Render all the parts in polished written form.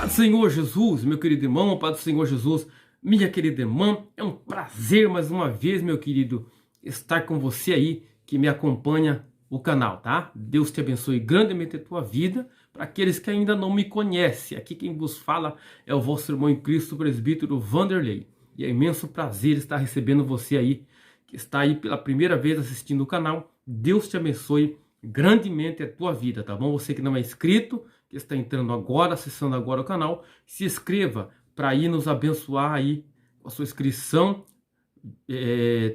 Paz do Senhor Jesus, meu querido irmão, paz do Senhor Jesus, minha querida irmã, é um prazer mais uma vez, meu querido, estar com você aí que me acompanha o canal, tá? Deus te abençoe grandemente a tua vida. Para aqueles que ainda não me conhecem, aqui quem vos fala é o vosso irmão em Cristo, presbítero Vanderlei. E é imenso prazer estar recebendo você aí, que está aí pela primeira vez assistindo o canal. Deus te abençoe grandemente a tua vida, tá bom? Você que não é inscrito, que está entrando agora, acessando agora o canal, se inscreva para ir nos abençoar aí com a sua inscrição.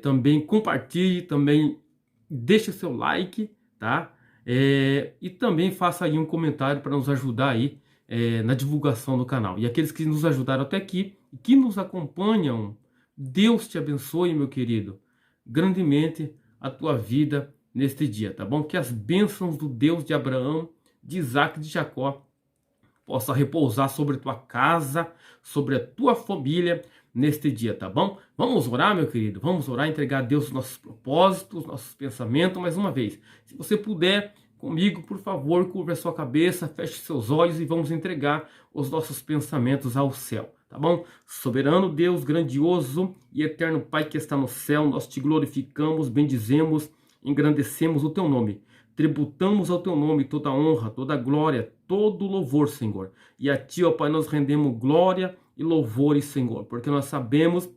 Também compartilhe, também deixe o seu like, tá? E também faça aí um comentário para nos ajudar aí na divulgação do canal. E aqueles que nos ajudaram até aqui e que nos acompanham, Deus te abençoe, meu querido, grandemente a tua vida neste dia, tá bom? Que as bênçãos do Deus de Abraão, de Isaac e de Jacó possa repousar sobre a tua casa, sobre a tua família neste dia, tá bom? Vamos orar, meu querido, vamos orar, entregar a Deus os nossos propósitos, nossos pensamentos, mais uma vez. Se você puder, comigo, por favor, curva a sua cabeça, feche seus olhos e vamos entregar os nossos pensamentos ao céu, tá bom? Soberano Deus, grandioso e eterno Pai que está no céu, nós te glorificamos, bendizemos, engrandecemos o teu nome. Tributamos ao teu nome toda a honra, toda a glória, todo o louvor, Senhor. E a ti, ó Pai, nós rendemos glória e louvores, Senhor, porque nós sabemos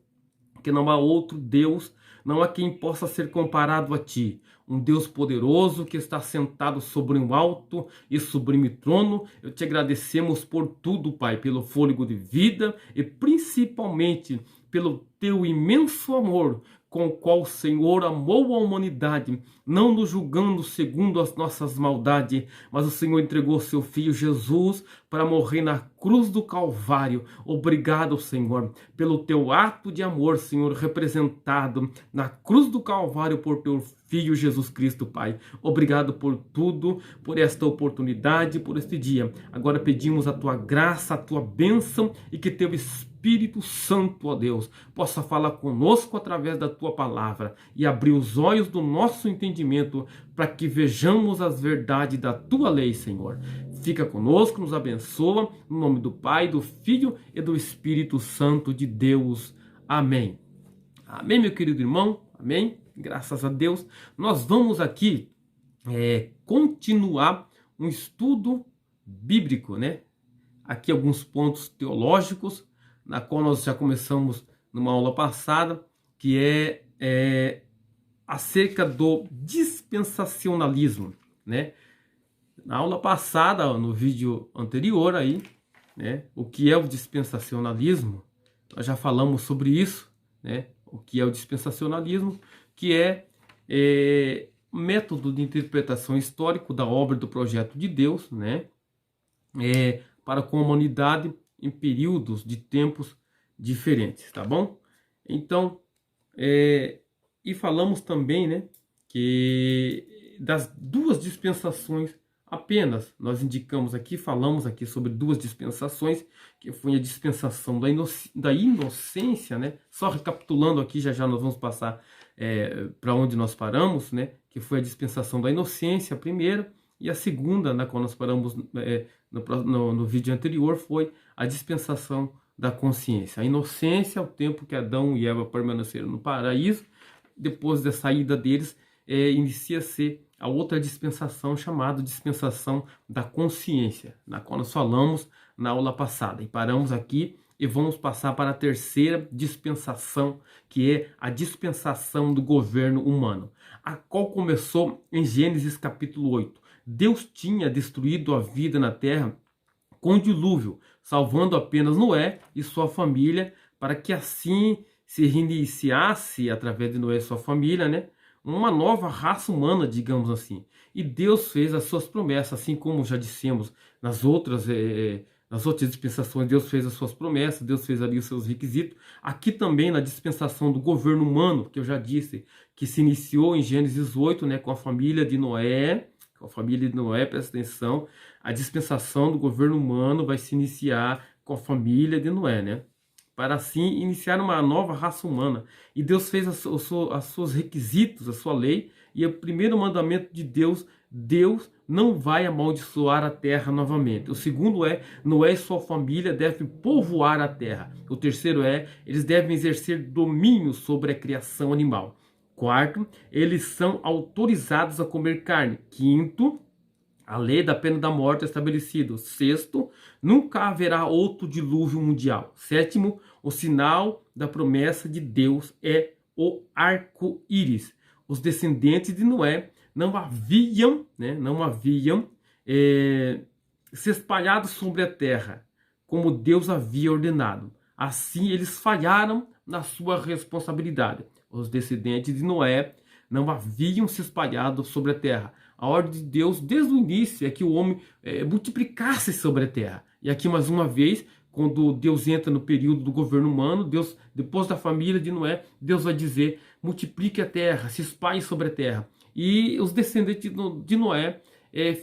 que não há outro Deus, não há quem possa ser comparado a ti. Um Deus poderoso que está sentado sobre um alto e sublime trono. Eu te agradecemos por tudo, Pai, pelo fôlego de vida e principalmente pelo teu imenso amor com o qual o Senhor amou a humanidade, não nos julgando segundo as nossas maldades, mas o Senhor entregou seu Filho Jesus para morrer na cruz do Calvário. Obrigado, Senhor, pelo teu ato de amor, Senhor, representado na cruz do Calvário por teu Filho Jesus Cristo, Pai. Obrigado por tudo, por esta oportunidade, por este dia. Agora pedimos a tua graça, a tua bênção e que teu Espírito Santo, ó Deus, possa falar conosco através da tua palavra e abrir os olhos do nosso entendimento para que vejamos as verdades da tua lei, Senhor. Fica conosco, nos abençoa, no nome do Pai, do Filho e do Espírito Santo de Deus. Amém. Amém, meu querido irmão? Amém? Graças a Deus. Nós vamos aqui continuar um estudo bíblico, né? Aqui alguns pontos teológicos, na qual nós já começamos numa aula passada, que é acerca do dispensacionalismo, né? Na aula passada, no vídeo anterior aí, né? O que é o dispensacionalismo? Nós já falamos sobre isso, né? O que é o dispensacionalismo, que é método de interpretação histórico da obra do projeto de Deus, né? Para com a humanidade em períodos de tempos diferentes, tá bom? Então, e falamos também, né, que das duas dispensações apenas, nós indicamos aqui, falamos aqui sobre duas dispensações, que foi a dispensação da inocência, né? Só recapitulando aqui, já nós vamos passar para onde nós paramos, né? Que foi a dispensação da inocência, a primeira, e a segunda, na qual nós paramos no vídeo anterior, foi a dispensação da consciência. A inocência é o tempo que Adão e Eva permaneceram no paraíso. Depois da saída deles, inicia-se a outra dispensação, chamada dispensação da consciência, na qual nós falamos na aula passada. E paramos aqui e vamos passar para a terceira dispensação, que é a dispensação do governo humano, a qual começou em Gênesis capítulo 8. Deus tinha destruído a vida na terra com o dilúvio, salvando apenas Noé e sua família, para que assim se reiniciasse, através de Noé e sua família, né, uma nova raça humana, digamos assim. E Deus fez as suas promessas, assim como já dissemos nas outras dispensações. Deus fez as suas promessas, Deus fez ali os seus requisitos. Aqui também na dispensação do governo humano, que eu já disse, que se iniciou em Gênesis 8, né, com a família de Noé. Com a família de Noé, presta atenção, a dispensação do governo humano vai se iniciar com a família de Noé, né? Para assim iniciar uma nova raça humana. E Deus fez os seus requisitos, a sua lei, E o primeiro mandamento de Deus, Deus não vai amaldiçoar a terra novamente. O segundo é, Noé e sua família devem povoar a terra. O terceiro é, eles devem exercer domínio sobre a criação animal. Quarto, eles são autorizados a comer carne. Quinto, a lei da pena da morte é estabelecida. Sexto, nunca haverá outro dilúvio mundial. Sétimo, o sinal da promessa de Deus é o arco-íris. Os descendentes de Noé não haviam se espalhado sobre a terra, como Deus havia ordenado. Assim, eles falharam na sua responsabilidade. Os descendentes de Noé não haviam se espalhado sobre a terra. A ordem de Deus, desde o início, é que o homem multiplicasse sobre a terra. E aqui, mais uma vez, quando Deus entra no período do governo humano, Deus, depois da família de Noé, Deus vai dizer, multiplique a terra, se espalhe sobre a terra. E os descendentes de Noé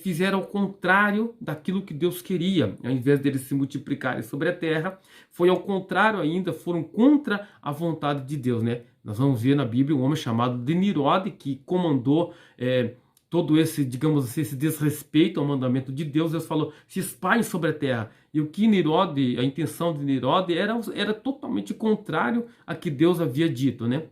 fizeram ao contrário daquilo que Deus queria. Ao invés deles se multiplicarem sobre a terra, foi ao contrário ainda, foram contra a vontade de Deus, né? Nós vamos ver na Bíblia um homem chamado de Nirode, que comandou todo esse, digamos assim, esse desrespeito ao mandamento de Deus. Deus falou, se espalhe sobre a terra. E o que Nirode, a intenção de Nirode era totalmente contrário a que Deus havia dito, né?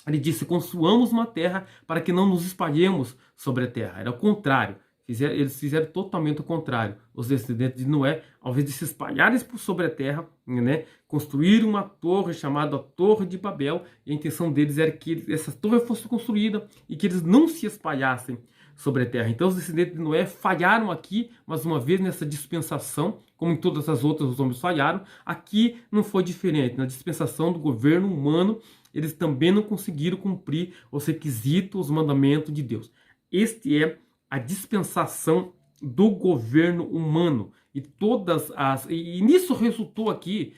Ele disse, construamos uma terra para que não nos espalhemos sobre a terra. Era o contrário. Eles fizeram totalmente o contrário. Os descendentes de Noé, ao invés de se espalharem sobre a terra, né, construíram uma torre chamada Torre de Babel. E a intenção deles era que essa torre fosse construída e que eles não se espalhassem sobre a terra. Então os descendentes de Noé falharam aqui, mais uma vez, nessa dispensação, como em todas as outras os homens falharam. Aqui não foi diferente. Na dispensação do governo humano, eles também não conseguiram cumprir os requisitos, os mandamentos de Deus. Este é a dispensação do governo humano. E nisso resultou aqui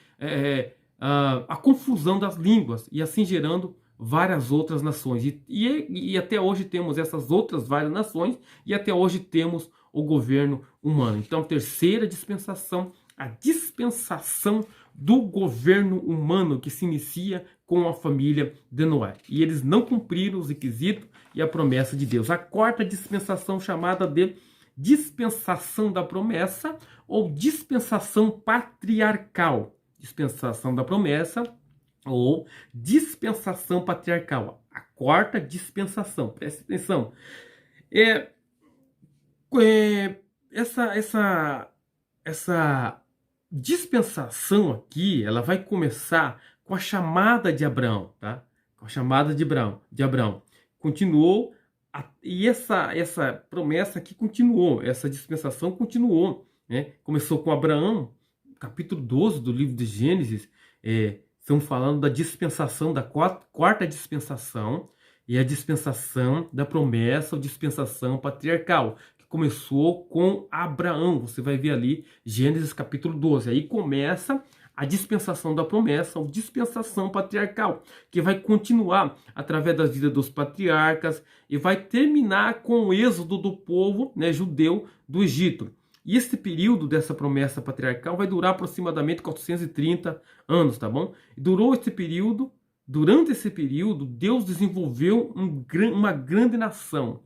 a confusão das línguas, e assim gerando várias outras nações. E até hoje temos essas outras várias nações, e até hoje temos o governo humano. Então, terceira dispensação, a dispensação do governo humano, que se inicia com a família de Noé. E eles não cumpriram os requisitos e a promessa de Deus. A quarta dispensação, chamada de dispensação da promessa ou dispensação patriarcal. Dispensação da promessa ou dispensação patriarcal. A quarta dispensação, preste atenção. Essa dispensação aqui, ela vai começar com a chamada de Abraão, tá? Com a chamada de Abraão. Continuou, e essa promessa aqui continuou, essa dispensação continuou, né? Começou com Abraão, capítulo 12 do livro de Gênesis, estamos falando da dispensação, da quarta dispensação, e a dispensação da promessa, ou dispensação patriarcal, que começou com Abraão. Você vai ver ali Gênesis capítulo 12. Aí começa a dispensação da promessa, ou dispensação patriarcal, que vai continuar através da vida dos patriarcas e vai terminar com o êxodo do povo, né, judeu do Egito. E esse período dessa promessa patriarcal vai durar aproximadamente 430 anos, tá bom? E durante esse período, Deus desenvolveu uma grande nação.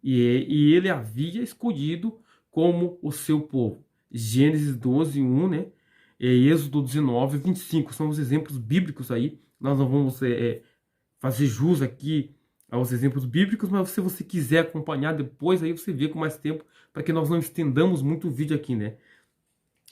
E ele havia escolhido como o seu povo. Gênesis 12, 1, né? Êxodo 19, 25. São os exemplos bíblicos aí. Nós não vamos fazer jus aqui aos exemplos bíblicos, mas se você quiser acompanhar depois, aí você vê com mais tempo, para que nós não estendamos muito o vídeo aqui, né?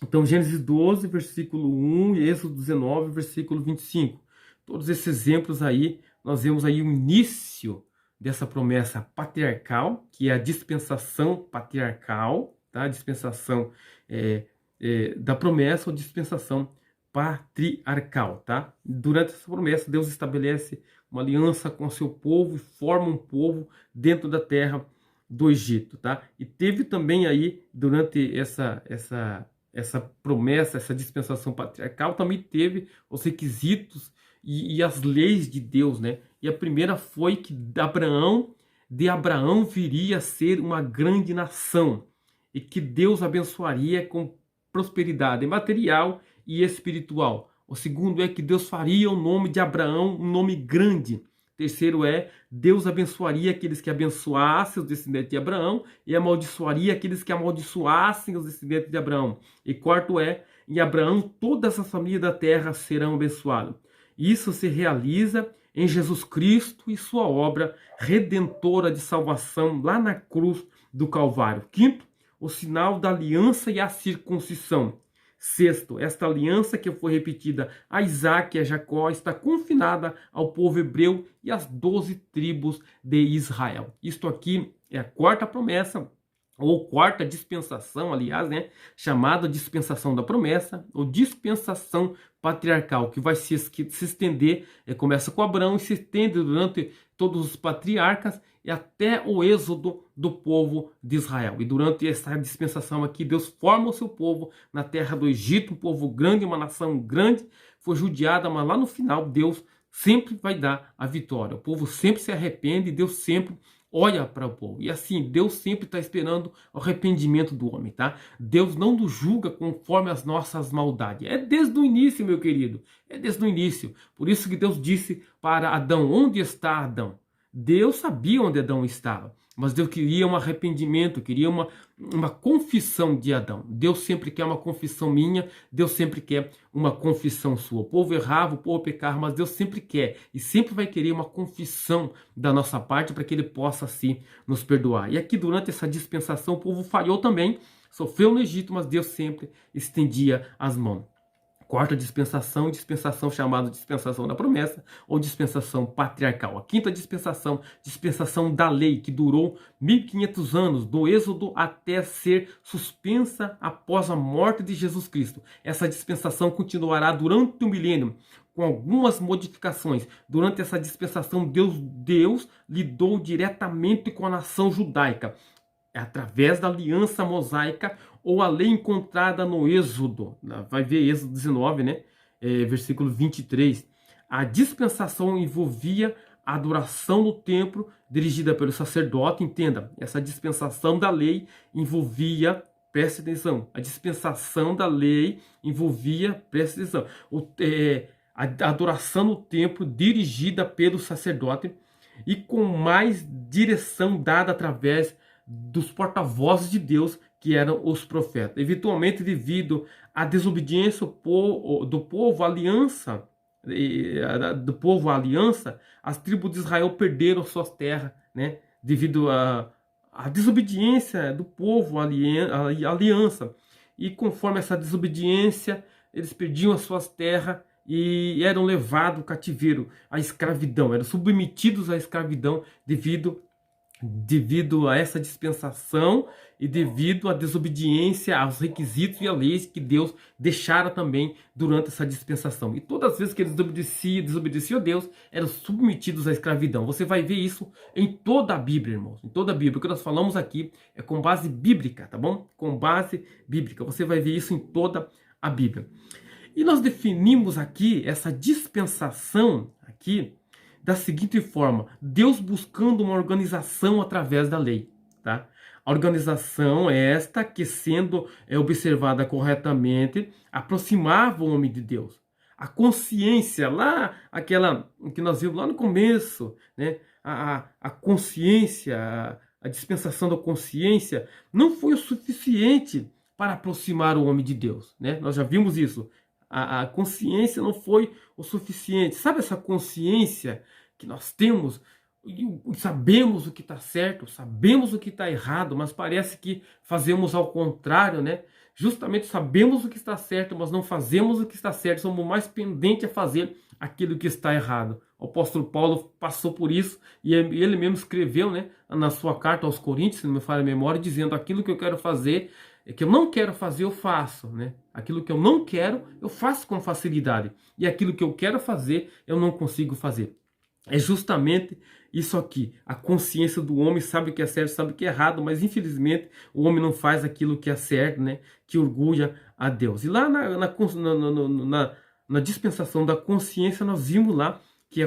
Então, Gênesis 12, versículo 1 e Êxodo 19, versículo 25. Todos esses exemplos aí, nós vemos aí o início dessa promessa patriarcal, que é a dispensação patriarcal, tá? A dispensação da promessa ou dispensação patriarcal, tá? Durante essa promessa, Deus estabelece uma aliança com seu povo e forma um povo dentro da terra do Egito, tá? E teve também aí, durante essa promessa, essa dispensação patriarcal, também teve os requisitos e as leis de Deus, né? E a primeira foi que de Abraão viria a ser uma grande nação e que Deus abençoaria com prosperidade material e espiritual. O segundo é que Deus faria o nome de Abraão um nome grande. Terceiro é, Deus abençoaria aqueles que abençoassem os descendentes de Abraão e amaldiçoaria aqueles que amaldiçoassem os descendentes de Abraão. E quarto é, em Abraão todas as famílias da terra serão abençoadas. Isso se realiza em Jesus Cristo e sua obra redentora de salvação lá na cruz do Calvário. Quinto, o sinal da aliança e a circuncisão. Sexto, esta aliança que foi repetida a Isaac e a Jacó está confinada ao povo hebreu e às 12 tribos de Israel. Isto aqui é a quarta promessa, ou quarta dispensação, aliás, né, chamada dispensação da promessa, ou dispensação patriarcal, que vai se estender, começa com Abraão e se estende durante todos os patriarcas e até o êxodo do povo de Israel. E durante essa dispensação aqui, Deus forma o seu povo na terra do Egito, um povo grande, uma nação grande, foi judiada, mas lá no final Deus sempre vai dar a vitória. O povo sempre se arrepende, Deus sempre olha para o povo. E assim, Deus sempre está esperando o arrependimento do homem, tá? Deus não nos julga conforme as nossas maldades. É desde o início, meu querido. É desde o início. Por isso que Deus disse para Adão, onde está Adão? Deus sabia onde Adão estava, mas Deus queria um arrependimento, queria uma confissão de Adão. Deus sempre quer uma confissão minha, Deus sempre quer uma confissão sua. O povo errava, o povo pecava, mas Deus sempre quer e sempre vai querer uma confissão da nossa parte para que Ele possa assim nos perdoar. E aqui durante essa dispensação o povo falhou também, sofreu no Egito, mas Deus sempre estendia as mãos. Quarta dispensação, dispensação chamada dispensação da promessa ou dispensação patriarcal. A quinta dispensação, dispensação da lei, que durou 1500 anos, do Êxodo até ser suspensa após a morte de Jesus Cristo. Essa dispensação continuará durante o milênio, com algumas modificações. Durante essa dispensação, Deus lidou diretamente com a nação judaica, através da aliança mosaica ou a lei encontrada no Êxodo. Vai ver Êxodo 19, né? Versículo 23. A dispensação envolvia a adoração no templo dirigida pelo sacerdote. Entenda, essa dispensação da lei envolvia, preste atenção, a dispensação da lei envolvia, preste atenção, a adoração no templo dirigida pelo sacerdote e com mais direção dada através dos porta-vozes de Deus, que eram os profetas. Eventualmente, devido à desobediência do povo à aliança, as tribos de Israel perderam suas terras, né? Devido à desobediência do povo à aliança. E conforme essa desobediência, eles perdiam as suas terras e eram levados ao cativeiro, à escravidão, eram submetidos à escravidão devido a essa dispensação e devido à desobediência aos requisitos e às leis que Deus deixara também durante essa dispensação. E todas as vezes que eles desobedeciam a Deus, eram submetidos à escravidão. Você vai ver isso em toda a Bíblia, irmãos. Em toda a Bíblia. O que nós falamos aqui é com base bíblica, tá bom? Com base bíblica. Você vai ver isso em toda a Bíblia. E nós definimos aqui essa dispensação aqui da seguinte forma: Deus buscando uma organização através da lei, tá? A organização é esta que, sendo observada corretamente, aproximava o homem de Deus. A consciência, lá, aquela que nós vimos lá no começo, né? A consciência, a dispensação da consciência, não foi o suficiente para aproximar o homem de Deus, né? Nós já vimos isso. A consciência não foi o suficiente. Sabe essa consciência que nós temos? Sabemos o que está certo, sabemos o que está errado, mas parece que fazemos ao contrário, né? Justamente sabemos o que está certo, mas não fazemos o que está certo. Somos mais pendentes a fazer aquilo que está errado. O apóstolo Paulo passou por isso e ele mesmo escreveu, né, na sua carta aos Coríntios, se não me falha a memória, dizendo: aquilo que eu quero fazer, que eu não quero fazer, eu faço, né? Aquilo que eu não quero, eu faço com facilidade. E aquilo que eu quero fazer, eu não consigo fazer. É justamente isso aqui. A consciência do homem sabe o que é certo, sabe o que é errado, mas infelizmente o homem não faz aquilo que é certo, né? Que orgulha a Deus. E lá na dispensação da consciência, nós vimos lá que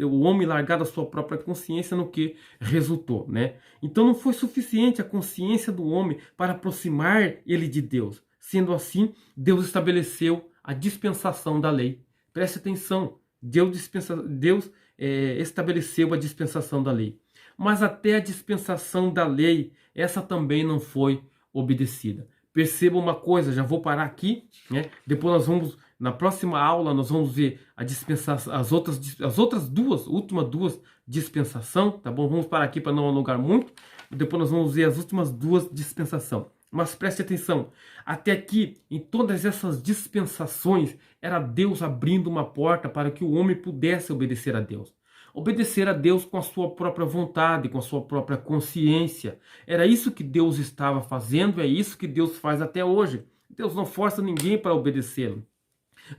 o homem largado a sua própria consciência no que resultou, né? Então não foi suficiente a consciência do homem para aproximar ele de Deus. Sendo assim, Deus estabeleceu a dispensação da lei. Preste atenção, Deus estabeleceu a dispensação da lei. Mas até a dispensação da lei, essa também não foi obedecida. Perceba uma coisa, já vou parar aqui, né? Depois nós vamos, na próxima aula, nós vamos ver a dispensação, as outras últimas duas dispensação, tá bom? Vamos parar aqui para não alongar muito. Depois nós vamos ver as últimas duas dispensação. Mas preste atenção, até aqui, em todas essas dispensações, era Deus abrindo uma porta para que o homem pudesse obedecer a Deus. Obedecer a Deus com a sua própria vontade, com a sua própria consciência. Era isso que Deus estava fazendo, é isso que Deus faz até hoje. Deus não força ninguém para obedecê-lo.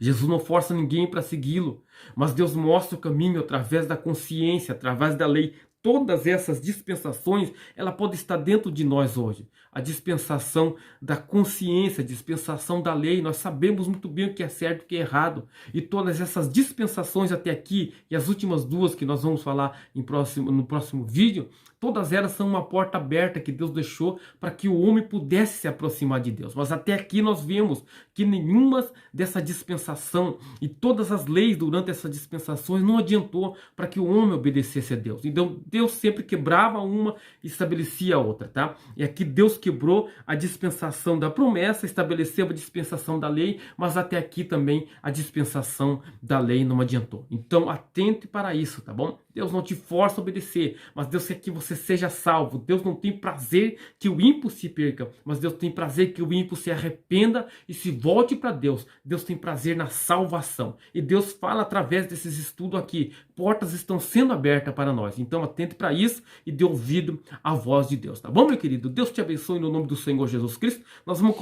Jesus não força ninguém para segui-lo, mas Deus mostra o caminho através da consciência, através da lei. Todas essas dispensações, ela pode estar dentro de nós hoje. A dispensação da consciência, a dispensação da lei. Nós sabemos muito bem o que é certo e o que é errado. E todas essas dispensações até aqui, e as últimas duas que nós vamos falar no próximo vídeo, todas elas são uma porta aberta que Deus deixou para que o homem pudesse se aproximar de Deus. Mas até aqui nós vemos que nenhuma dessa dispensação e todas as leis durante essas dispensações não adiantou para que o homem obedecesse a Deus. Então Deus sempre quebrava uma e estabelecia a outra, tá? E aqui Deus quebrou a dispensação da promessa, estabeleceu a dispensação da lei, mas até aqui também a dispensação da lei não adiantou. Então atente para isso, tá bom? Deus não te força a obedecer, mas Deus quer que você seja salvo. Deus não tem prazer que o ímpio se perca, mas Deus tem prazer que o ímpio se arrependa e se volte para Deus. Deus tem prazer na salvação. E Deus fala através desses estudos aqui. Portas estão sendo abertas para nós. Então atente para isso e dê ouvido à voz de Deus, tá bom, meu querido? Deus te abençoe no nome do Senhor Jesus Cristo. Nós vamos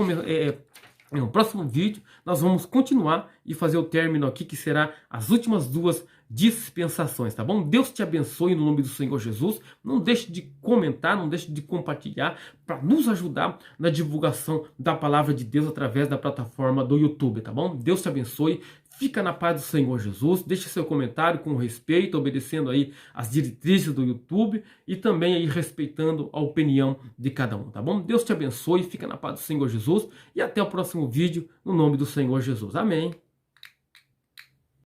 no próximo vídeo, nós vamos continuar e fazer o término aqui, que será as últimas duas dispensações, tá bom? Deus te abençoe no nome do Senhor Jesus. Não deixe de comentar, não deixe de compartilhar para nos ajudar na divulgação da palavra de Deus através da plataforma do YouTube, tá bom? Deus te abençoe. Fica na paz do Senhor Jesus. Deixe seu comentário com respeito, obedecendo aí as diretrizes do YouTube e também aí respeitando a opinião de cada um, tá bom? Deus te abençoe. Fica na paz do Senhor Jesus e até o próximo vídeo no nome do Senhor Jesus. Amém.